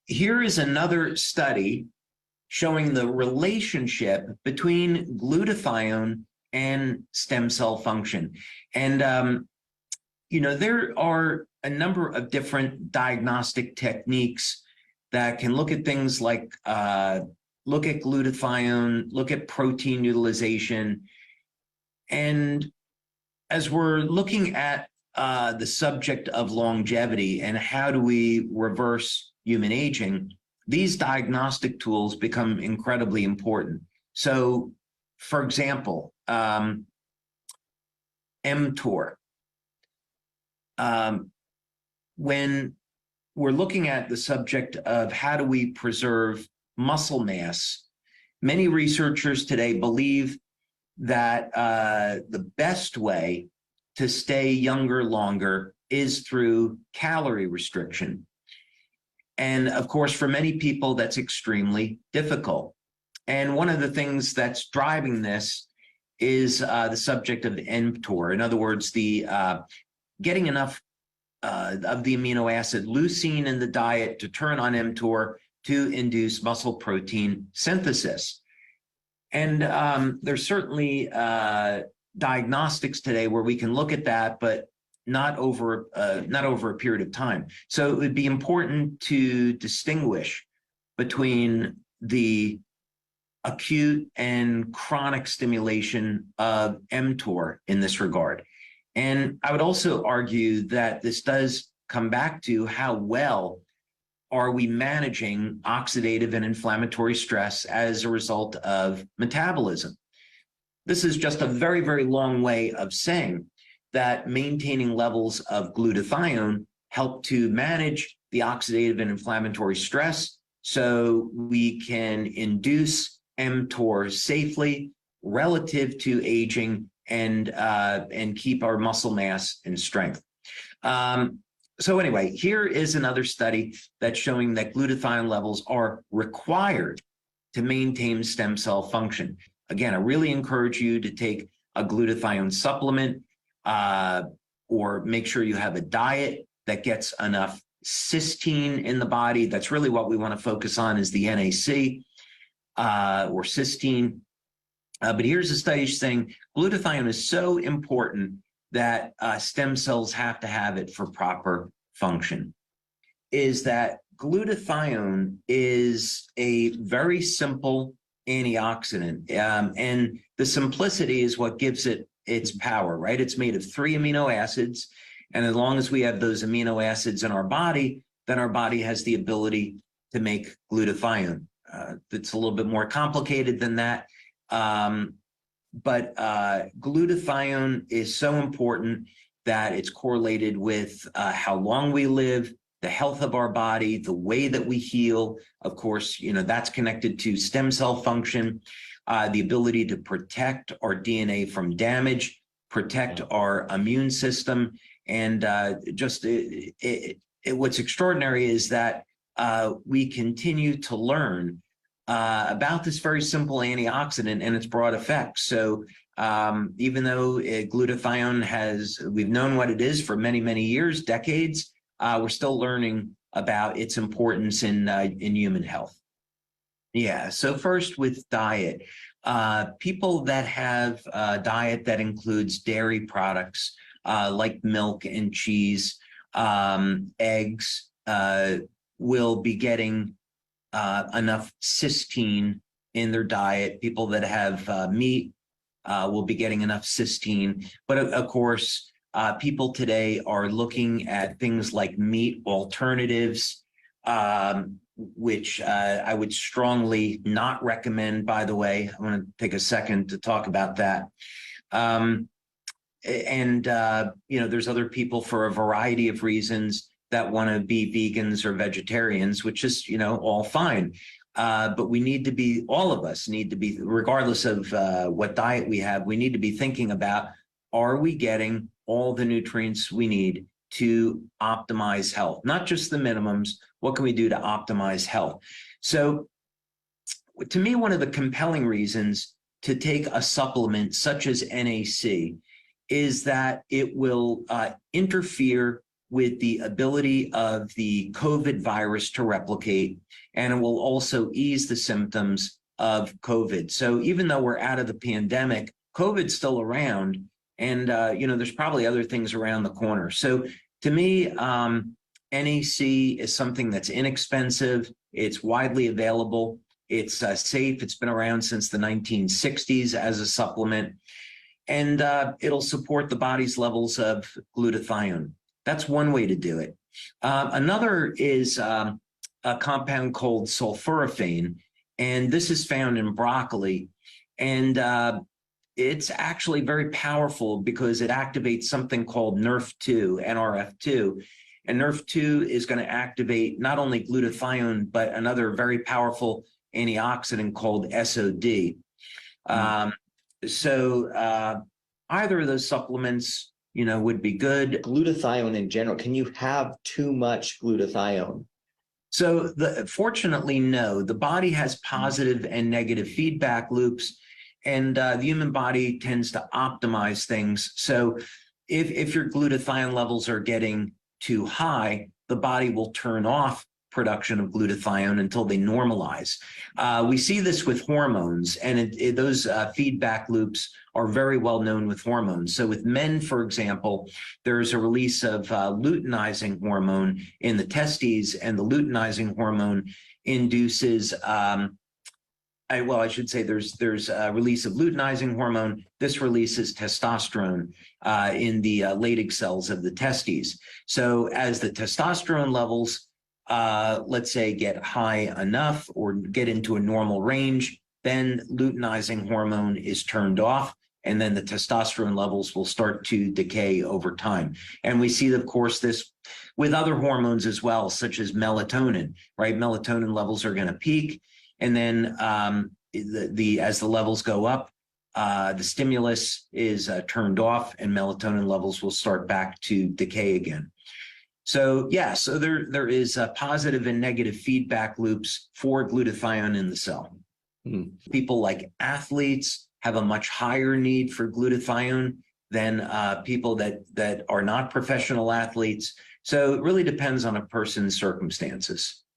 Here is another study showing the relationship between glutathione and stem cell function. And, there are a number of different diagnostic techniques that can look at things like look at glutathione, look at protein utilization. And as we're looking at the subject of longevity and how do we reverse human aging, these diagnostic tools become incredibly important. So, for example, mTOR. When we're looking at the subject of how do we preserve muscle mass, many researchers today believe that the best way to stay younger longer is through calorie restriction. And of course, for many people, that's extremely difficult. And one of the things that's driving this is the subject of mTOR. In other words, the getting enough of the amino acid leucine in the diet to turn on mTOR to induce muscle protein synthesis. And there's certainly diagnostics today where we can look at that, but not over a period of time. So it would be important to distinguish between the acute and chronic stimulation of mTOR in this regard. And I would also argue that this does come back to how well are we managing oxidative and inflammatory stress as a result of metabolism. This is just a very, very long way of saying that maintaining levels of glutathione help to manage the oxidative and inflammatory stress so we can induce mTOR safely relative to aging and keep our muscle mass and strength. So anyway, here is another study that's showing that glutathione levels are required to maintain stem cell function. Again, I really encourage you to take a glutathione supplement or make sure you have a diet that gets enough cysteine in the body. That's really what we want to focus on is the NAC or cysteine. But here's a study saying glutathione is so important that stem cells have to have it for proper function. Is that glutathione is a very simple antioxidant, and the simplicity is what gives it its power, right? It's made of 3 amino acids, and as long as we have those amino acids in our body, then our body has the ability to make glutathione. It's a little bit more complicated than that. But glutathione is so important that it's correlated with how long we live, the health of our body, the way that we heal. Of course, that's connected to stem cell function, the ability to protect our DNA from damage, protect our immune system. And what's extraordinary is that we continue to learn about this very simple antioxidant and its broad effects. So even though glutathione we've known what it is for many, many years, decades, we're still learning about its importance in human health. Yeah, so first with diet, people that have a diet that includes dairy products like milk and cheese, eggs, will be getting enough cysteine in their diet. People that have meat will be getting enough cysteine. But of course, people today are looking at things like meat alternatives, which I would strongly not recommend, by the way. I want to take a second to talk about that. There's other people for a variety of reasons that want to be vegans or vegetarians, which is, all fine. But we need to be, all of us need to be, regardless of what diet we have, we need to be thinking about, are we getting all the nutrients we need to optimize health? Not just the minimums, what can we do to optimize health? So to me, one of the compelling reasons to take a supplement such as NAC is that it will interfere with the ability of the COVID virus to replicate, and it will also ease the symptoms of COVID. So even though we're out of the pandemic, COVID's still around, and there's probably other things around the corner. So to me, NAC is something that's inexpensive. It's widely available. It's safe. It's been around since the 1960s as a supplement, and it'll support the body's levels of glutathione. That's one way to do it. Another is a compound called sulforaphane, and this is found in broccoli. And it's actually very powerful because it activates something called NRF2, NRF2. And NRF2 is going to activate not only glutathione, but another very powerful antioxidant called SOD. So either of those supplements, would be good. Glutathione in general, can you have too much glutathione? So fortunately, no. The body has positive and negative feedback loops, and the human body tends to optimize things. So if your glutathione levels are getting too high, the body will turn off production of glutathione until they normalize. We see this with hormones, and those feedback loops are very well known with hormones. So with men, for example, there's a release of luteinizing hormone in the testes, and the luteinizing hormone induces, I should say there's a release of luteinizing hormone. This releases testosterone in the Leydig cells of the testes. So as the testosterone levels let's say, get high enough or get into a normal range, then luteinizing hormone is turned off, and then the testosterone levels will start to decay over time. And we see, of course, this with other hormones as well, such as melatonin, right? Melatonin levels are going to peak, and then as the levels go up, the stimulus is turned off, and melatonin levels will start back to decay again. So so there is positive and negative feedback loops for glutathione in the cell. People like athletes have a much higher need for glutathione than people that are not professional athletes. So it really depends on a person's circumstances.